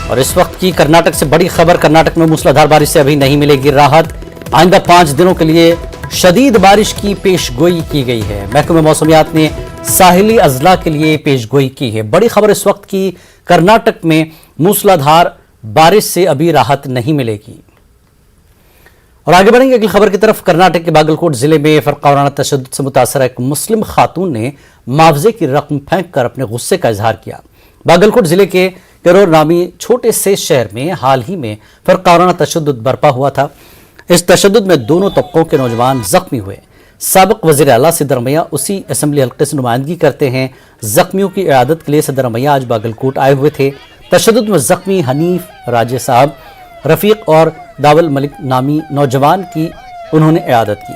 और इस वक्त की कर्नाटक से बड़ी खबर, कर्नाटक में मूसलाधार बारिश से अभी नहीं मिलेगी राहत। आइंदा 5 दिनों के लिए शदीद बारिश की पेशगोई की गई है। महकमे मौसमियात ने साहिली अजला के लिए पेशगोई की है। बड़ी खबर इस वक्त की, कर्नाटक में मूसलाधार बारिश से अभी राहत नहीं मिलेगी। और आगे बढ़ेंगे अगली खबर की तरफ। कर्नाटक के बागलकोट जिले में फरकावाना तशद्दुद से मुतासर एक मुस्लिम खातून ने मुआवजे की रकम फेंक कर अपने गुस्से का इजहार किया। बागलकोट जिले के करोर नामी छोटे से शहर में हाल ही में फरकावाना तशद्दुद बरपा हुआ था। इस तशद्दुद में दोनों तबकों के नौजवान जख्मी हुए। साबिक वज़ीर आला सदर रमैया उसी असम्बली हल्के से नुमाइंदगी करते हैं। जख्मियों की इयादत के लिए सदर रमैया आज बागलकोट आए हुए थे। तशद्दुद में जख्मी हनीफ राजे साहब, रफीक और दावल मलिक नामी नौजवान की उन्होंने इयादत की।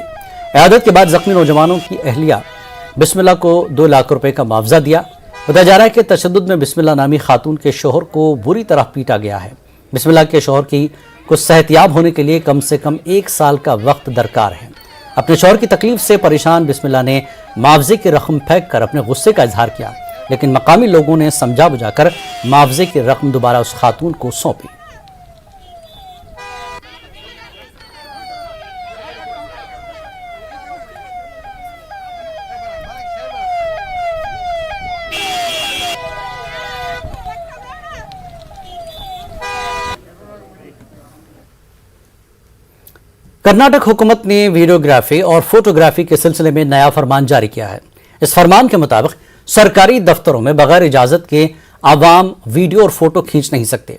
इयादत के बाद जख्मी नौजवानों की अहलिया बिस्मिल्लाह को 2 लाख रुपए का मुआवजा दिया। बताया जा रहा है कि तशद्दुद में बिस्मिल्लाह नामी खातून के शोहर को बुरी तरह पीटा गया है। बिस्मिल्लाह के शोहर की कुछ सेहतियाब होने के लिए कम से कम 1 साल का वक्त दरकार है। अपने शोहर की तकलीफ से परेशान बिस्मिल्लाह ने मुआवजे की रकम फेंक कर अपने गुस्से का इजहार किया, लेकिन मकामी लोगों ने समझा बुझाकर मुआवजे की रकम दोबारा उस खातून को सौंपी। कर्नाटक हुकूमत ने वीडियोग्राफी और फोटोग्राफी के सिलसिले में नया फरमान जारी किया है। इस फरमान के मुताबिक सरकारी दफ्तरों में बगैर इजाजत के आवाम वीडियो और फोटो खींच नहीं सकते।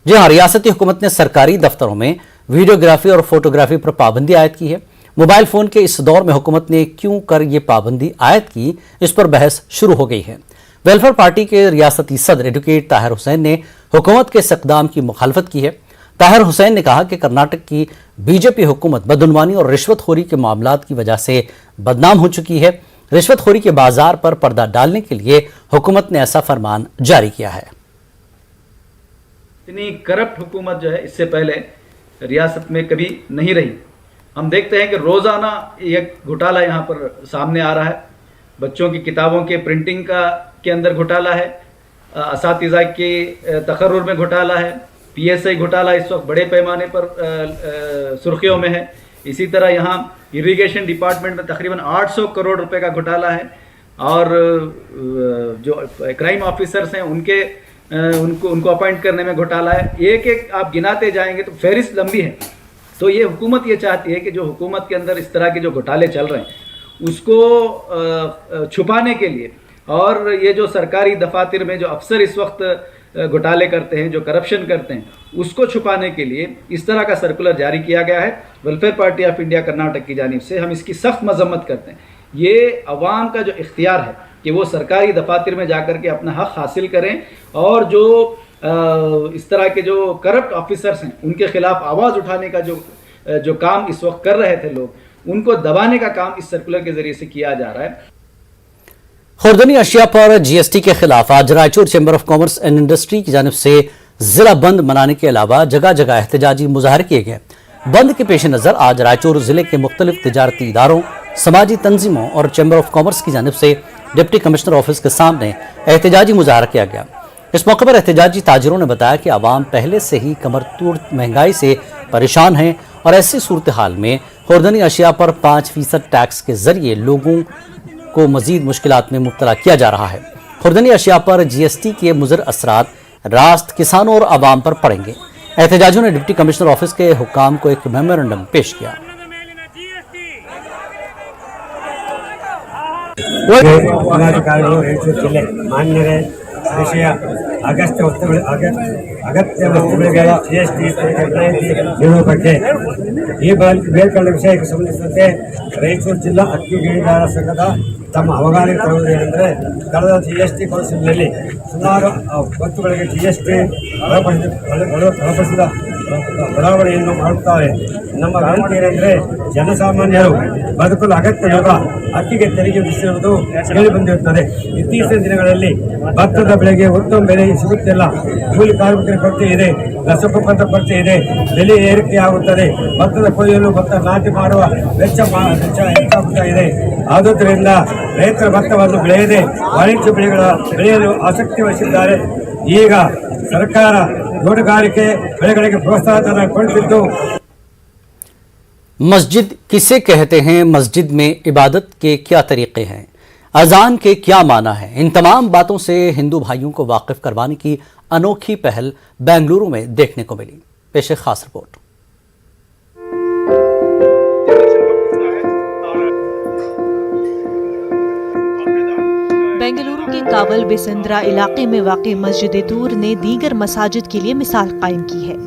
जी हाँ, रियासती हुकूमत ने सरकारी दफ्तरों में वीडियोग्राफी और फोटोग्राफी पर पाबंदी आयद की है। मोबाइल फोन के इस दौर में हुकूमत ने क्यों कर ये पाबंदी आयद की, इस पर बहस शुरू हो गई है। वेलफेयर पार्टी के रियासती सदर एडवोकेट ताहिर हुसैन ने हुकूमत के इस इक़दाम की मुखालफत की है। ताहिर हुसैन ने कहा कि कर्नाटक की बीजेपी हुकूमत बदउनवानी और रिश्वतखोरी के मामलात की वजह से बदनाम हो चुकी है। रिश्वतखोरी के बाजार पर पर्दा डालने के लिए हुकूमत ने ऐसा फरमान जारी किया है। इतनी करप्ट हुकूमत जो है इससे पहले रियासत में कभी नहीं रही। हम देखते हैं कि रोज़ाना एक घोटाला यहाँ पर सामने आ रहा है। बच्चों की किताबों के प्रिंटिंग के अंदर घोटाला है, असातिज़ा के तकर्रुर में घोटाला है, PSI घोटाला इस वक्त बड़े पैमाने पर सुर्खियों में है। इसी तरह यहाँ इरिगेशन डिपार्टमेंट में तकरीबन 800 करोड़ रुपए का घोटाला है। और जो क्राइम ऑफिसर्स हैं उनको अपॉइंट करने में घोटाला है। एक एक आप गिनाते जाएंगे तो फहरिस्त लंबी है। तो ये हुकूमत ये चाहती है कि जो हुकूमत के अंदर इस तरह के जो घोटाले चल रहे हैं उसको छुपाने के लिए, और ये जो सरकारी दफातर में जो अफसर इस वक्त घोटाले करते हैं, जो करप्शन करते हैं, उसको छुपाने के लिए इस तरह का सर्कुलर जारी किया गया है। Welfare party of India Karnataka की जानिब से हम इसकी सख्त मजम्मत करते हैं। ये अवाम का जो इख्तियार है कि वो सरकारी दफातर में जाकर के अपना हक हासिल करें, और जो इस तरह के जो करप्ट ऑफिसर्स हैं उनके खिलाफ आवाज़ उठाने का जो काम इस वक्त कर रहे थे लोग, उनको दबाने का काम इस सर्कुलर के जरिए से किया जा रहा है। खुर्दनी अशिया पर GST के खिलाफ आज Raichur chamber of commerce and industry की जानिब से जिला बंद मनाने के अलावा जगह जगह एहतजाजी मुजाहरे किए गए। बंद के पेश नज़र आज रायचूर जिले के मुख्तलिफ तिजारती इदारों, समाजी तंजीमों और चैम्बर ऑफ कॉमर्स की जानिब से डिप्टी कमिश्नर ऑफिस के सामने एहतजाजी मुजाहरा किया गया। इस मौके पर एहतजाजी ताजिरों ने बताया कि आवाम पहले से ही कमर तोड़ महंगाई से परेशान है और ऐसी सूरत हाल में खुर्दनी अशिया पर 5% टैक्स के जरिए लोगों को मजीद मुश्किलात में मुब्तला किया जा रहा है। खुर्दनी अशिया पर GST के मुज़र असरात रास्त किसानों और आवाम पर पड़ेंगे। एहतजाजियों ने डिप्टी कमिश्नर ऑफिस के हुक्काम को एक मेमोरेंडम पेश किया। ಅಗತ್ಯ ವಸ್ತುಗಳಿಗೆ GST ನೀಡುವ ಬಗ್ಗೆ ಈ ಮೇಲ್ಕಂಡ ವಿಷಯಕ್ಕೆ ಸಂಬಂಧಿಸಿದಂತೆ ರಾಯಚೂರು ಜಿಲ್ಲಾ ಅಕ್ಕಿ ಗಣಿಗಾರ ಸಂಘದ ತಮ್ಮ ಅವಗಾಹನೆಗೆ ತರುವುದೇನೆಂದರೆ, ಕಳೆದ GST ಕೌನ್ಸಿಲ್ನಲ್ಲಿ ಸುಮಾರು ವಸ್ತುಗಳಿಗೆ GST ಒಳಪಡಿಸಿದ ಬದಲಾವಣೆಯನ್ನು ಮಾಡುತ್ತಾರೆ. ನಮ್ಮ ವಿನಂತಿ ಏನೆಂದರೆ, ಜನಸಾಮಾನ್ಯರು ಬದುಕಲು ಅಗತ್ಯವಾದ ಅಕ್ಕಿಗೆ ತೆರಿಗೆ ವಿಧಿಸಿರುವುದು ಕೇಳಿ ಬಂದಿರುತ್ತದೆ. ಇತ್ತೀಚಿನ ದಿನಗಳಲ್ಲಿ ಭತ್ತದ ಬೆಳೆಗೆ ಉತ್ತಮ ಬೆಲೆ ಸಿಗುತ್ತಿಲ್ಲ, ಕೂಲಿ ಕಾರ್ಮಿಕರ ಕೊರತೆ ಇದೆ, ರಸಗೊಬ್ಬರದ ಕೊರತೆ ಇದೆ, ಬೆಲೆ ಏರಿಕೆಯಾಗುತ್ತದೆ, ಭತ್ತದ ಕೊಯ್ಯಲು ಭತ್ತ ನಾಟಿ ಮಾಡುವ ವೆಚ್ಚ ಹೆಚ್ಚಾಗುತ್ತಾ ಇದೆ. ಆದುದರಿಂದ ರೈತರ ಭತ್ತವನ್ನು ಬೆಳೆಯದೆ ವಾಣಿಜ್ಯ ಬೆಳೆಯಲು ಆಸಕ್ತಿ ವಹಿಸಿದ್ದಾರೆ. ಈಗ ಸರ್ಕಾರ ತೋಟಗಾರಿಕೆ ಬೆಳೆಗಳಿಗೆ ಪ್ರೋತ್ಸಾಹ ಕೊಡುತ್ತಿದ್ದು मस्जिद किसे कहते हैं, मस्जिद में इबादत के क्या तरीक़े हैं, अजान के क्या माना है, इन तमाम बातों से हिंदू भाइयों को वाकिफ करवाने की अनोखी पहल बेंगलुरु में देखने को मिली। पेश है खास रिपोर्ट। बेंगलुरु के कावल बेसंद्रा इलाके में वाक़ मस्जिद तूर ने दीगर मसाजिद के लिए मिसाल कायम की है।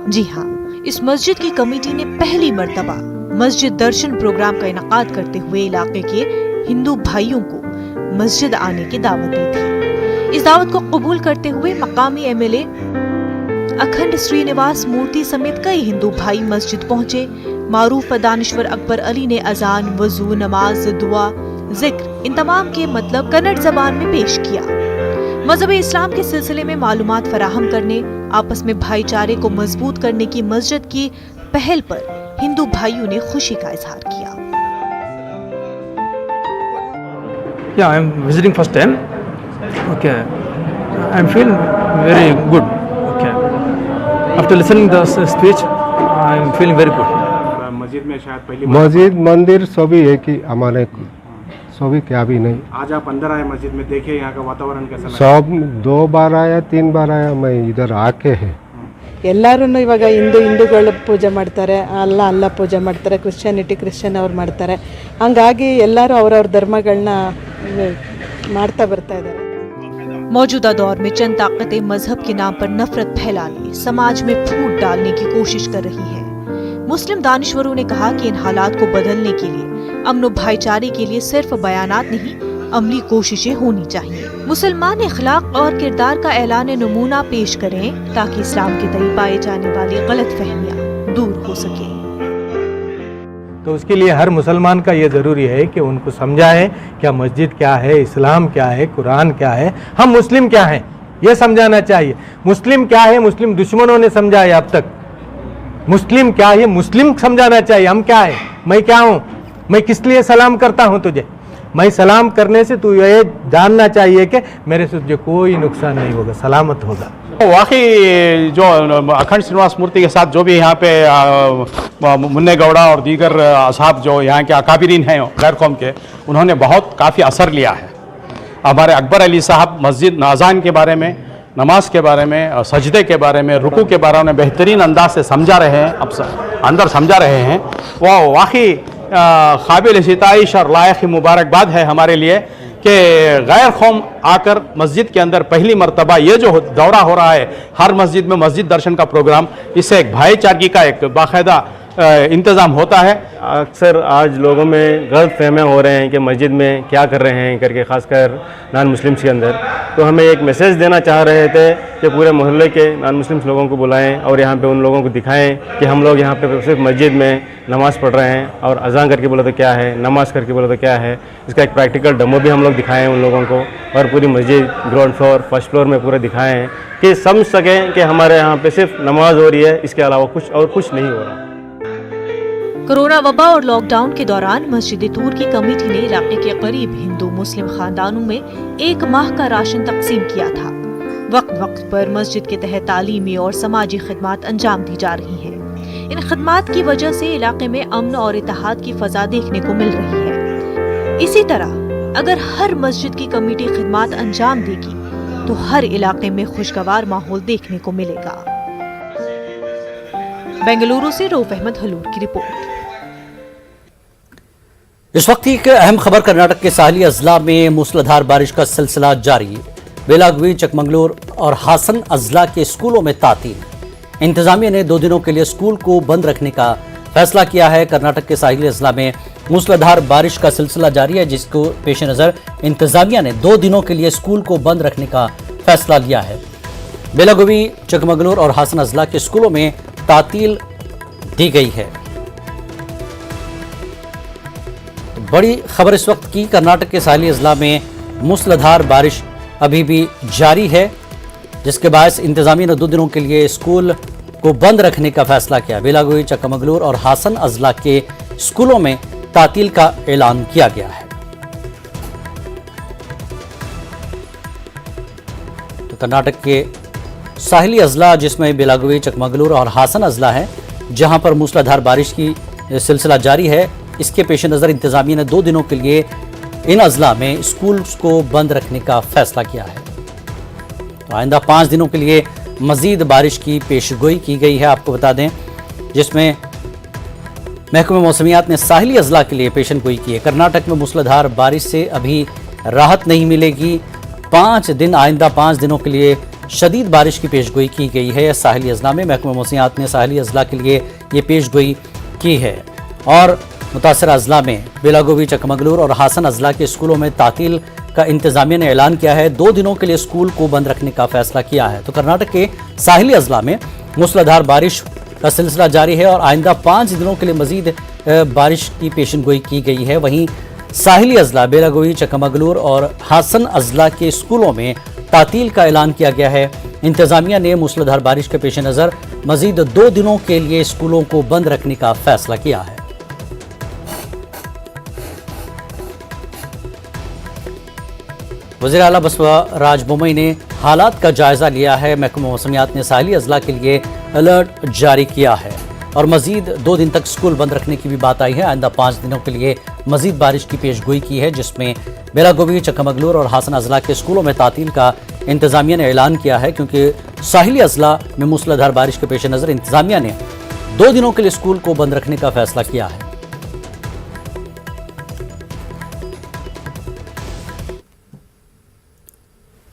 जी हाँ, इस मस्जिद की कमेटी ने पहली मर्तबा मस्जिद दर्शन प्रोग्राम का इनकाद करते हुए इलाके के हिंदू भाइयों को मस्जिद आने की दावत दी थी। इस दावत को कबूल करते हुए मकामी एमएलए अखंड श्रीनिवास मूर्ति समेत कई हिंदू भाई मस्जिद पहुंचे। मारूफ दानिश्वर अकबर अली ने अजान, वजू, नमाज, दुआ, जिक्र इन तमाम के मतलब कन्नड़ जबान में पेश किया। मजहब इस्लाम के सिलसिले में मालूमात फराहम करने, आपस में भाईचारे को मजबूत करने की मस्जिद की पहल पर हिंदू भाइयों ने खुशी का इजहार किया। Yeah, I am visiting first time. Okay, I am feeling very good. Okay, after listening the speech, I am feeling very good. मस्जिद में शायद पहली मस्जिद मंदिर सभी एक ही हमारे सभी क्या भी नहीं। आज आप अंदर आए मस्जिद में, देखे यहाँ का वातावरण कैसा लगा? सब 2 बार आया 3 बार आया मैं इधर आके है। ಎಲ್ಲರೂ ಇವಾಗ ಹಿಂದೂಗಳು ಪೂಜೆ ಮಾಡ್ತಾರೆ, ಅಲ್ಲ ಪೂಜೆ ಮಾಡ್ತಾರೆ, ಕ್ರಿಶ್ಚಿಯನ್ ಅವ್ರು ಮಾಡ್ತಾರೆ, ಹಂಗಾಗಿ ಎಲ್ಲರೂ ಅವ್ರವ್ರ ಧರ್ಮಗಳನ್ನ ಮಾಡ್ತಾ ಬರ್ತಾ ಇದ್ದಾರೆ। मौजूदा दौर में चंद ताकतें मजहब के नाम पर नफरत फैलाने, समाज में फूट डालने की कोशिश कर रही हैं। मुस्लिम दानिश्वरों ने कहा कि इन हालात को बदलने के लिए अमन व भाईचारे के लिए सिर्फ बयानात नहीं, अमली कोशिशें होनी चाहिए। मुसलमान इखलाक और किरदार का ऐलान नमूना पेश करें ताकि इस्लाम के तय पाए जाने वाली गलत फहमियाँ दूर हो सके। तो उसके लिए हर मुसलमान का ये ज़रूरी है कि उनको समझाएं क्या मस्जिद क्या है, इस्लाम क्या है, कुरान क्या है, हम मुस्लिम क्या हैं, ये समझाना चाहिए। मुस्लिम क्या है मुस्लिम दुश्मनों ने समझाया अब तक। मुस्लिम क्या है मुस्लिम समझाना चाहिए। हम क्या है, मैं क्या हूँ, मैं किस लिए सलाम करता हूँ तुझे, मैं सलाम करने से तू ये जानना चाहिए कि मेरे से तुझे कोई नुकसान नहीं होगा, सलामत होगा। वाकई जो अखंड श्रीनिवास मूर्ति के साथ जो भी यहाँ पे मुन्ने गौड़ा और दीगर असहाब जो यहाँ के अकाबिरीन हैं गैर कौम के, उन्होंने बहुत काफ़ी असर लिया है। हमारे अकबर अली साहब मस्जिद अज़ान के बारे में, नमाज के बारे में, सजदे के बारे में, रुकू के बारे में बेहतरीन अंदाज से समझा रहे हैं, अब अंदर समझा रहे हैं। वह वाकई काबिल सिताइश और लायक मुबारकबाद है हमारे लिए कि गैर कौम आकर मस्जिद के अंदर पहली मर्तबा ये जो दौरा हो रहा है, हर मस्जिद में मस्जिद दर्शन का प्रोग्राम, इससे एक भाईचारगी का एक बाकायदा इंतज़ाम होता है। अक्सर आज लोगों में गलत फहमियाँ हो रहे हैं कि मस्जिद में क्या कर रहे हैं करके, ख़ासकर नॉन मुस्लिम्स के अंदर। तो हमें एक मैसेज देना चाह रहे थे कि पूरे मोहल्ले के नॉन मुस्लिम्स लोगों को बुलाएं और यहाँ पे उन लोगों को दिखाएं कि हम लोग यहाँ पे सिर्फ मस्जिद में नमाज़ पढ़ रहे हैं, और अज़ान करके बोला तो क्या है, नमाज करके बोला तो क्या है। इसका एक प्रैक्टिकल डेमो भी हम लोग दिखाएँ उन लोगों को, और पूरी मस्जिद ग्राउंड फ्लोर फर्स्ट फ्लोर में पूरा दिखाएँ कि समझ सकें कि हमारे यहाँ पर सिर्फ नमाज हो रही है, इसके अलावा कुछ नहीं हो रहा। कोरोना वबा और लॉकडाउन के दौरान मस्जिद तूर की कमेटी ने इलाके के करीब हिंदू मुस्लिम खानदानों में 1 माह का राशन तकसीम किया था। वक्त वक्त पर मस्जिद के तहत तालीमी और समाजी खिदमात अंजाम दी जा रही हैं। इन खिदमात की वजह से इलाके में अमन और इत्तेहाद की फजा देखने को मिल रही है। इसी तरह अगर हर मस्जिद की कमेटी खिदमात अंजाम देगी तो हर इलाके में खुशगवार माहौल देखने को मिलेगा। बेंगलुरु से रऊफ अहमद हलूर की रिपोर्ट। इस वक्त की एक अहम खबर, कर्नाटक के साहली अजला में मूसलाधार बारिश का सिलसिला जारी। बेलागवी, चकमंगलूर और हासन अजला के स्कूलों में तातील। इंतजामिया ने 2 दिनों के लिए स्कूल को बंद रखने का फैसला किया है। कर्नाटक के साहिली अजला में मूसलाधार बारिश का सिलसिला जारी है, जिसको पेश नज़र इंतजामिया ने 2 दिनों के लिए स्कूल को बंद रखने का फैसला लिया है। बेलागवी, चकमंगलूर और हासन अजला के स्कूलों में तातील दी गई है। बड़ी खबर इस वक्त की, कर्नाटक के साहिली अजला में मूसलाधार बारिश अभी भी जारी है, जिसके बायस इंतजामिया ने 2 दिनों के लिए स्कूल को बंद रखने का फैसला किया। बेलागवी, चकमंगलूर और हासन अजला के स्कूलों में तातील का ऐलान किया गया है। तो कर्नाटक के साहिली अजला जिसमें बेलागवी, चकमगलूर और हासन अजला है, जहां पर मूसलाधार बारिश की सिलसिला जारी है। इसके पेश नज़र इंतजामिया ने 2 दिनों के लिए इन अजला में स्कूल को बंद रखने का फैसला किया है। तो आइंदा 5 दिनों के लिए मजीद बारिश की पेशगोई की गई है। आपको बता दें, जिसमें महकमे मौसमियात ने साहिली अजला के लिए पेशन गोई की है। कर्नाटक में मूसलाधार बारिश से अभी राहत नहीं मिलेगी। 5 दिन आइंदा 5 दिनों के लिए शदीद बारिश की पेशगोई की गई है। साहिली अजला में महकमे मौसमियात ने साहिली अजला के लिए ये पेशगोई की है। और मुतासर अजला में बेलागवी, चकमगलूर और हासन अजला के स्कूलों में तातील का इंतजामिया ने ऐलान किया है। 2 दिनों के लिए स्कूल को बंद रखने का फैसला किया है। तो कर्नाटक के साहिली अजला में मूसलाधार बारिश का सिलसिला जारी है और आइंदा 5 दिनों के लिए मजीद बारिश की पेशन गोई की गई है। वहीं साहिली अजला, बेलागवी, चकमगलूर और हासन अजला के स्कूलों में तातील का ऐलान किया गया है। इंतजामिया ने मूसलाधार बारिश के पेश नज़र मजीद 2 दिनों के लिए स्कूलों को बंद रखने का फैसला किया है। वज़ीर आला बसवराज बोम्मई ने हालात का जायजा लिया है। महकमा मौसमियात ने साहिली अजला के लिए अलर्ट जारी किया है और मजीद 2 दिन तक स्कूल बंद रखने की भी बात आई है। आइंदा 5 दिनों के लिए मजीद बारिश की पेशगोई की है, जिसमें बेलागवी, चकमगलूर और हासन अजला के स्कूलों में तातील का इंतजामिया ने ऐलान किया है, क्योंकि साहिली अजला में मूसलाधार बारिश के पेश नज़र इंतजामिया ने 2 दिनों के लिए स्कूल को बंद रखने का फैसला किया है।